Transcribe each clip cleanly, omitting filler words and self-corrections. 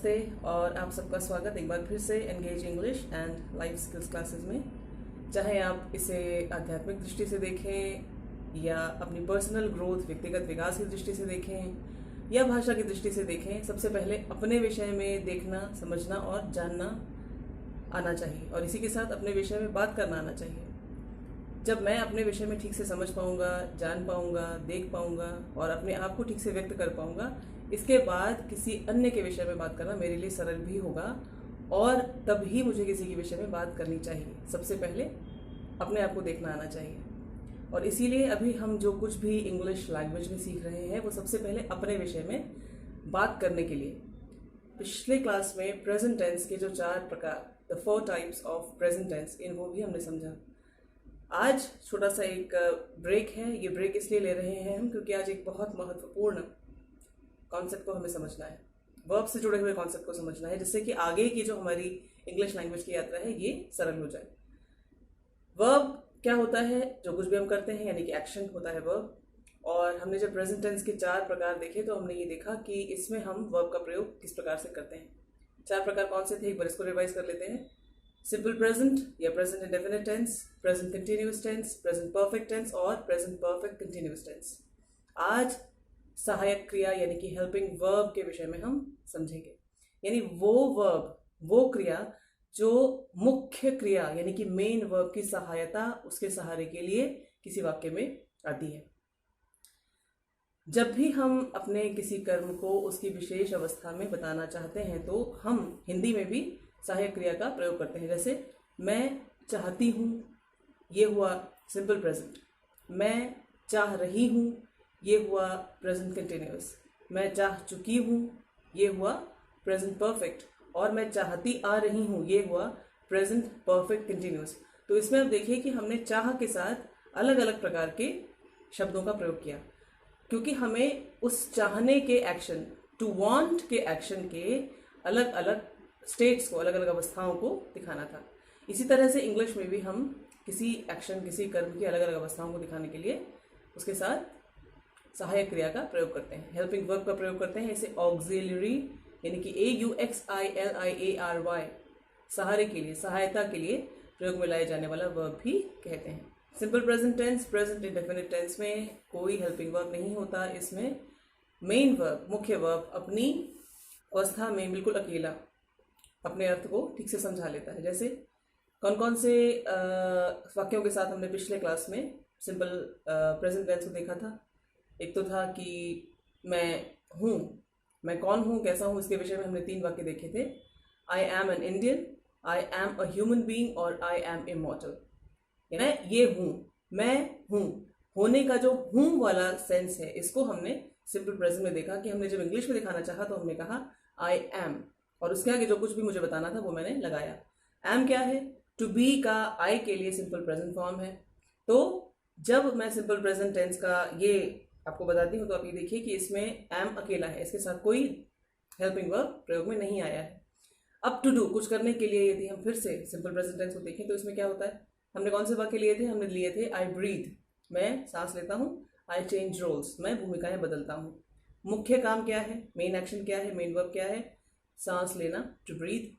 नमस्ते और आप सबका स्वागत एक बार फिर से engage English and life skills classes में। चाहे आप इसे आध्यात्मिक दृष्टि से देखें या अपनी पर्सनल ग्रोथ व्यक्तिगत विकास की दृष्टि से देखें या भाषा की दृष्टि से देखें, सबसे पहले अपने विषय में देखना, समझना और जानना आना चाहिए और इसी के साथ अपने विषय में बात करना आना चाहिए। जब मैं अपने विषय में ठीक से समझ पाऊंगा, जान पाऊंगा, देख पाऊंगा और अपने आप को ठीक से व्यक्त कर पाऊंगा, इसके बाद किसी अन्य के विषय में बात करना मेरे लिए सरल भी होगा और तभी मुझे किसी के विषय में बात करनी चाहिए। सबसे पहले अपने आप को देखना आना चाहिए और इसीलिए अभी हम जो कुछ भी इंग्लिश लैंग्वेज में सीख रहे हैं वो सबसे पहले अपने विषय में बात करने के लिए। पिछले क्लास में प्रेजेंट टेंस के जो 4 प्रकार, the 4 types of present tense, इनको भी हमने समझा। आज छोटा सा एक ब्रेक है। ये ब्रेक इसलिए ले रहे हैं हम क्योंकि आज एक बहुत महत्वपूर्ण कॉन्सेप्ट को हमें समझना है, वर्ब से जुड़े हुए कॉन्सेप्ट को समझना है, जिससे कि आगे की जो हमारी इंग्लिश लैंग्वेज की यात्रा है ये सरल हो जाए। वर्ब क्या होता है? जो कुछ भी हम करते हैं यानी कि एक्शन होता है वर्ब। और हमने जब प्रेजेंट टेंस के 4 प्रकार देखे तो हमने ये देखा कि इसमें हम वर्ब का प्रयोग किस प्रकार से करते हैं। 4 प्रकार कौन से थे, एक बार इसको रिवाइज कर लेते हैं। सिंपल प्रेजेंट या present indefinite tense, present continuous tense, present perfect tense और प्रेजेंट परफेक्ट कंटिन्यूअस टेंस। आज सहायक क्रिया यानी कि हेल्पिंग वर्ब के विषय में हम समझेंगे, यानी वो वर्ब, वो क्रिया जो मुख्य क्रिया यानी कि मेन वर्ब की सहायता, उसके सहारे के लिए किसी वाक्य में आती है। जब भी हम अपने किसी कर्म को उसकी विशेष अवस्था में बताना चाहते हैं तो हम हिंदी में भी सहायक क्रिया का प्रयोग करते हैं। जैसे मैं चाहती हूँ, ये हुआ सिंपल प्रेजेंट। मैं चाह रही हूँ, ये हुआ प्रेजेंट कंटिन्यूअस। मैं चाह चुकी हूँ, ये हुआ प्रेजेंट परफेक्ट। और मैं चाहती आ रही हूँ, ये हुआ प्रेजेंट परफेक्ट कंटिन्यूअस। तो इसमें आप देखिए कि हमने चाह के साथ अलग अलग प्रकार के शब्दों का प्रयोग किया क्योंकि हमें उस चाहने के एक्शन, टू वांट के एक्शन के अलग अलग स्टेट्स को, अलग अलग अवस्थाओं को दिखाना था। इसी तरह से इंग्लिश में भी हम किसी एक्शन, किसी कर्म की अलग अलग अवस्थाओं को दिखाने के लिए उसके साथ सहायक क्रिया का प्रयोग करते हैं, हेल्पिंग वर्ब का प्रयोग करते हैं। इसे ऑक्सिलरी यानी कि AUXILIARY, सहारे के लिए, सहायता के लिए प्रयोग में लाए जाने वाला वर्ब भी कहते हैं। Simple present tense, present indefinite tense में कोई हेल्पिंग वर्ब नहीं होता। इसमें मेन वर्ब, मुख्य वर्ब अपनी अवस्था में बिल्कुल अकेला अपने अर्थ को ठीक से समझा लेता है। जैसे कौन कौन से वाक्यों के साथ हमने पिछले क्लास में सिंपल प्रेजेंट टेंस को देखा था। एक तो था कि मैं हूँ, मैं कौन हूँ, कैसा हूँ, इसके विषय में हमने 3 वाक्य देखे थे। I am an Indian, I am a human being और आई एम इमॉर्टल। मैं ये हूँ, मैं हूँ, होने का जो हूँ वाला सेंस है, इसको हमने सिंपल प्रेजेंट में देखा कि हमने जब इंग्लिश में दिखाना चाहा तो हमने कहा आई एम और उसके आगे जो कुछ भी मुझे बताना था वो मैंने लगाया। एम क्या है? टू बी का आई के लिए सिंपल प्रेजेंट फॉर्म है। तो जब मैं सिंपल प्रेजेंट टेंस का ये आपको बताती हूँ तो आप ये देखिए कि इसमें एम अकेला है, इसके साथ कोई हेल्पिंग वर्ब प्रयोग में नहीं आया है। अब टू डू, कुछ करने के लिए, यदि हम फिर से सिंपल प्रेजेंट टेंस को देखें तो इसमें क्या होता है? हमने कौन से वाक्य लिए थे? हमने लिए थे आई ब्रीथ, मैं सांस लेता हूँ। आई चेंज रोल्स, मैं भूमिकाएं बदलता हूँ। मुख्य काम क्या है? मेन एक्शन क्या है? मेन वर्ब क्या है? सांस लेना, टू ब्रीथ।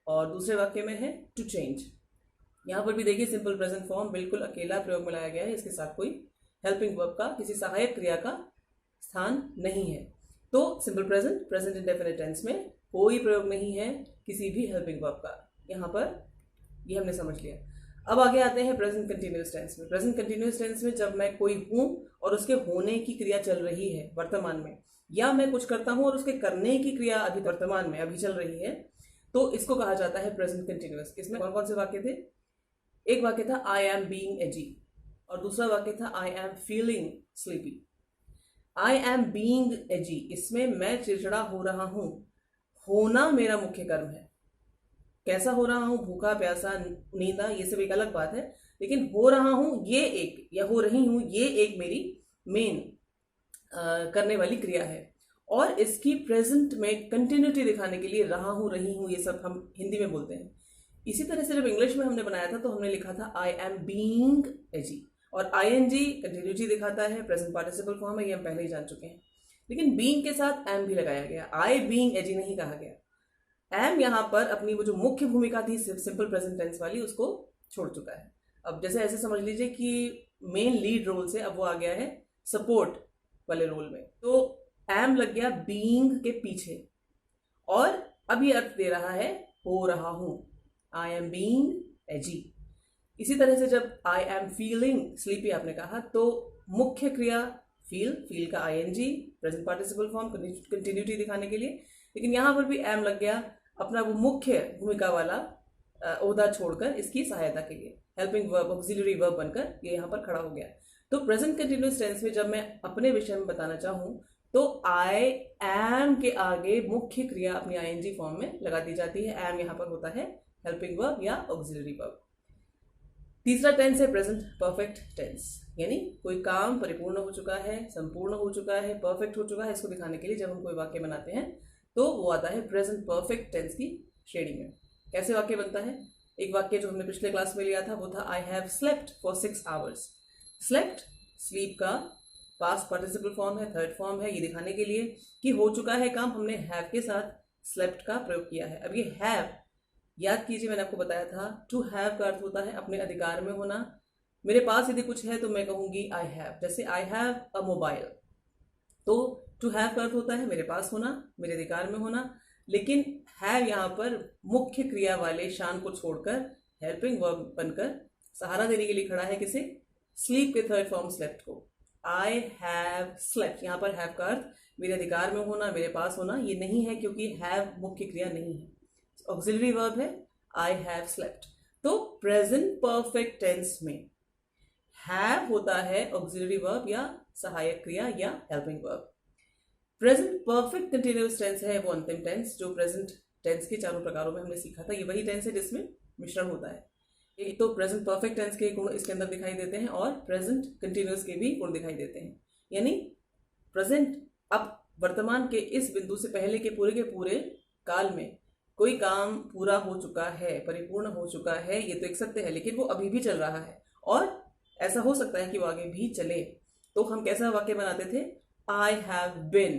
और दूसरे वाक्य में है टू चेंज। यहाँ पर भी देखिए सिंपल प्रेजेंट फॉर्म बिल्कुल अकेला प्रयोग में लाया गया है, इसके साथ कोई हेल्पिंग वर्ब का, किसी सहायक क्रिया का स्थान नहीं है। तो simple present, present indefinite tense में कोई प्रयोग नहीं है किसी भी हेल्पिंग वर्ब का। यहाँ पर ये हमने समझ लिया। अब आगे आते हैं प्रेजेंट कंटिन्यूअस टेंस में। प्रेजेंट कंटिन्यूअस टेंस में जब मैं कोई हूँ और उसके होने की क्रिया चल रही है वर्तमान में, या मैं कुछ करता हूँ और उसके करने की क्रिया अभी वर्तमान में अभी चल रही है, तो इसको कहा जाता है प्रेजेंट कंटिन्यूअस। इसमें कौन कौन से वाक्य थे? एक वाक्य था आई एम बीइंग एजी और दूसरा वाक्य था I am feeling sleepy. I am being edgy, इसमें मैं चिड़चिड़ा हो रहा हूं, होना मेरा मुख्य कर्म है। कैसा हो रहा हूं? भूखा, प्यासा, नींदा, ये सब एक अलग बात है, लेकिन हो रहा हूं ये एक, या हो रही हूं ये एक मेरी मेन करने वाली क्रिया है। और इसकी प्रेजेंट में कंटिन्यूटी दिखाने के लिए रहा हूं, रही हूं, ये सब हम हिंदी में बोलते हैं। इसी तरह से जब इंग्लिश में हमने बनाया था तो हमने लिखा था आई एम बीइंग एजी, और आईएनजी कंटिन्यूटी दिखाता है, प्रेजेंट पार्टिसिपल फॉर्म है, ये हम पहले ही जान चुके हैं। लेकिन बीइंग के साथ एम भी लगाया गया, आई बीइंग एजी नहीं कहा गया। एम यहाँ पर अपनी वो जो मुख्य भूमिका थी सिंपल प्रेजेंट टेंस वाली उसको छोड़ चुका है। अब जैसे ऐसे समझ लीजिए कि मेन लीड रोल से अब वो आ गया है सपोर्ट वाले रोल में, तो एम लग गया बीइंग के पीछे और अब ये अर्थ दे रहा है हो रहा हूं, आई एम बीइंग एजी। इसी तरह से जब आई एम फीलिंग स्लीपी आपने कहा तो मुख्य क्रिया फील का ING present participle form continuity दिखाने के लिए, लेकिन यहां पर भी एम लग गया अपना वो मुख्य भूमिका वाला ओहदा छोड़कर इसकी सहायता के लिए हेल्पिंग वर्ब ऑक्सिलरी वर्ब बनकर ये यहाँ पर खड़ा हो गया। तो प्रेजेंट कंटिन्यूअस टेंस में जब मैं अपने विषय में बताना चाहूं तो आई एम के आगे मुख्य क्रिया अपनी आईएनजी फॉर्म में लगा दी जाती है। एम यहाँ पर होता है हेल्पिंग वर्ब या ऑक्सिलरी वर्ब। तीसरा टेंस है प्रेजेंट परफेक्ट टेंस, यानी कोई काम परिपूर्ण हो चुका है, संपूर्ण हो चुका है, परफेक्ट हो चुका है, इसको दिखाने के लिए जब हम कोई वाक्य बनाते हैं तो वो आता है प्रेजेंट परफेक्ट टेंस की श्रेणी में। कैसे वाक्य बनता है? एक वाक्य जो हमने पिछले क्लास में लिया था वो था आई have slept for 6 hours. Slept sleep का पास्ट पार्टिसिपल फॉर्म है, थर्ड फॉर्म है, ये दिखाने के लिए कि हो चुका है काम, हमने हैव के साथ स्लेप्ट का प्रयोग किया है। अब ये हैव याद कीजिए, मैंने आपको बताया था टू हैव का अर्थ होता है अपने अधिकार में होना। मेरे पास यदि कुछ है तो मैं कहूंगी आई हैव, जैसे आई हैव अ मोबाइल, तो टू हैव का अर्थ होता है मेरे पास होना, मेरे अधिकार में होना। लेकिन हैव यहाँ पर मुख्य क्रिया वाले शान को छोड़कर हेल्पिंग वर्ब बनकर सहारा देने के लिए खड़ा है किसे? स्लीप के थर्ड फॉर्म स्लेप्ट को। आई हैव स्लेप्ट, यहाँ पर हैव का अर्थ मेरे अधिकार में होना, मेरे पास होना ये नहीं है क्योंकि हैव मुख्य क्रिया नहीं है, ऑक्सिलरी वर्ब है आई हैव स्लेप्ट। तो प्रेजेंट परफेक्ट टेंस में हैव होता है ऑक्सिलरी वर्ब या सहायक क्रिया या helping verb. Present perfect continuous tense है वो अंतिम टेंस जो प्रेजेंट टेंस के चारों प्रकारों में हमने सीखा था। ये वही टेंस है जिसमें मिश्रण होता है। एक तो प्रेजेंट परफेक्ट टेंस के गुण इसके अंदर दिखाई देते हैं और प्रेजेंट कंटिन्यूअस के भी गुण दिखाई देते हैं। यानी प्रेजेंट अब वर्तमान के इस बिंदु से पहले के पूरे काल में कोई काम पूरा हो चुका है, परिपूर्ण हो चुका है, ये तो एक सत्य है, लेकिन वो अभी भी चल रहा है और ऐसा हो सकता है कि वो आगे भी चले। तो हम कैसा वाक्य बनाते थे? आई हैव बिन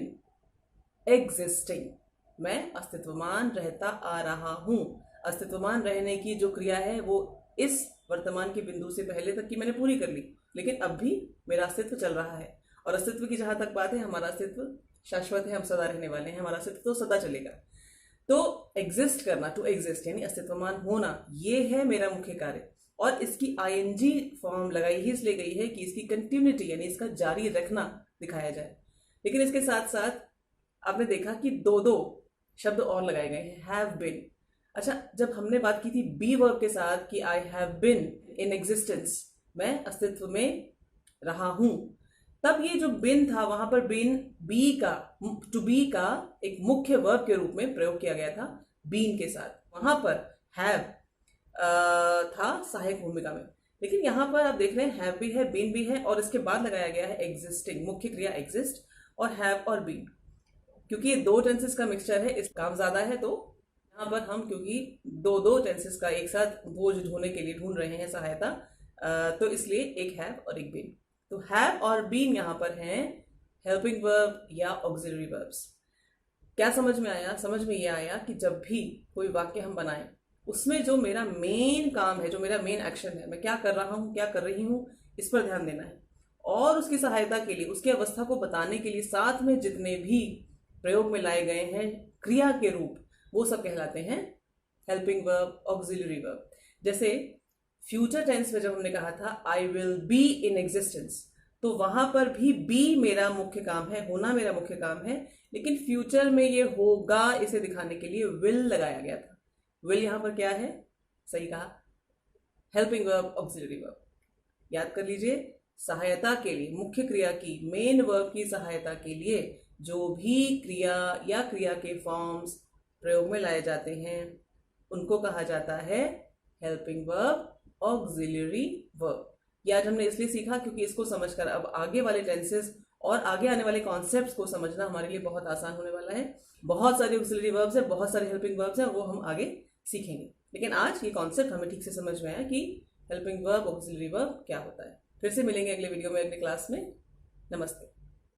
एग्जिस्टिंग, मैं अस्तित्वमान रहता आ रहा हूं। अस्तित्वमान रहने की जो क्रिया है वो इस वर्तमान के बिंदु से पहले तक की मैंने पूरी कर ली, लेकिन अब भी मेरा अस्तित्व चल रहा है। और अस्तित्व की जहां तक बात है, हमारा अस्तित्व शाश्वत है, हम सदा रहने वाले हैं, हमारा अस्तित्व तो सदा चलेगा। तो एग्जिस्ट करना, टू एग्जिस्ट यानी अस्तित्वमान होना, ये है मेरा मुख्य कार्य। और इसकी आईएनजी फॉर्म लगाई ही इसलिए गई है कि इसकी कंटिन्यूटी यानी इसका जारी रखना दिखाया जाए। लेकिन इसके साथ साथ आपने देखा कि दो शब्द और लगाए गए हैं, हैव बिन। अच्छा, जब हमने बात की थी बी वर्ब के साथ कि I have been in existence, मैं अस्तित्व में रहा हूं, तब ये जो बिन था वहां पर बिन बी का टू बी का एक मुख्य वर्ब के रूप में प्रयोग किया गया था बीन के साथ। वहां पर हैव था सहायक भूमिका में, लेकिन यहां पर आप देख रहे हैं हैव भी है, बीन भी है और इसके बाद लगाया गया है एग्जिस्टिंग, मुख्य क्रिया एग्जिस्ट और हैव और बीन। क्योंकि ये दो टेंसेस का मिक्सचर है, इस काम ज्यादा है, तो यहाँ पर हम क्योंकि दो टेंसेस का एक साथ बोझ ढोने के लिए ढूंढ रहे हैं सहायता, तो इसलिए एक हैव और एक बीन। तो हैव और बीन यहाँ पर हैं हेल्पिंग वर्ब या ऑक्सिलरी वर्ब्स। क्या समझ में आया? समझ में ये आया कि जब भी कोई वाक्य हम बनाएं उसमें जो मेरा मेन काम है, जो मेरा मेन एक्शन है, मैं क्या कर रहा हूं, क्या कर रही हूं, इस पर ध्यान देना है। और उसकी सहायता के लिए, उसकी अवस्था को बताने के लिए साथ में जितने भी प्रयोग में लाए गए हैं क्रिया के रूप, वो सब कहलाते हैं हेल्पिंग वर्ब, ऑक्सिलरी वर्ब। जैसे फ्यूचर टेंस में जब हमने कहा था I will be in existence, तो वहां पर भी बी मेरा मुख्य काम है, होना मेरा मुख्य काम है, लेकिन फ्यूचर में ये होगा इसे दिखाने के लिए विल लगाया गया था। विल यहां पर क्या है? सही कहा, हेल्पिंग वर्ब, ऑक्सिलरी वर्ब। याद कर लीजिए, सहायता के लिए, मुख्य क्रिया की, मेन वर्ब की सहायता के लिए जो भी क्रिया या क्रिया के फॉर्म्स प्रयोग में लाए जाते हैं उनको कहा जाता है हेल्पिंग वर्ब, ऑक्सिलरी वर्ब। ये आज हमने इसलिए सीखा क्योंकि इसको समझकर अब आगे वाले टेंसेस और आगे आने वाले कॉन्सेप्ट्स को समझना हमारे लिए बहुत आसान होने वाला है। बहुत सारे ऑक्सिलरी वर्ब्स हैं, बहुत सारे हेल्पिंग वर्ब्स हैं, वो हम आगे सीखेंगे। लेकिन आज ये कॉन्सेप्ट हमें ठीक से समझ में आया कि हेल्पिंग वर्ब, ऑक्सिलरी वर्ब क्या होता है। फिर से मिलेंगे अगले वीडियो में, अगले क्लास में। नमस्ते।